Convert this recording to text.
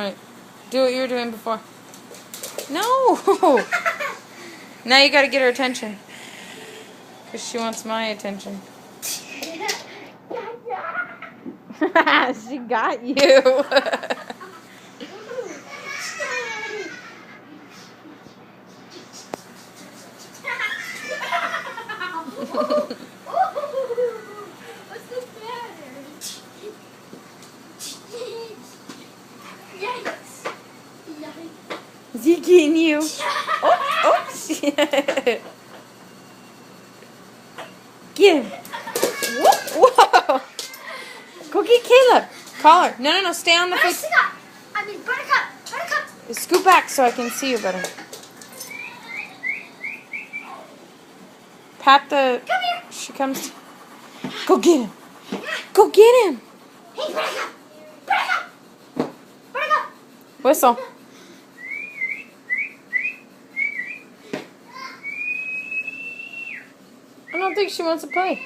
Alright. Do what you were doing before. No! Now you gotta get her attention. Because she wants my attention. She got you. Is he getting you? Oh, oops. Get him. Whoa. Go get Caleb. Call her. No. Stay on the foot. Buttercup. Scoot back so I can see you better. Pat the... Come here. She comes... Go get him. Go get him. Hey, Buttercup. Whistle. I don't think she wants to play.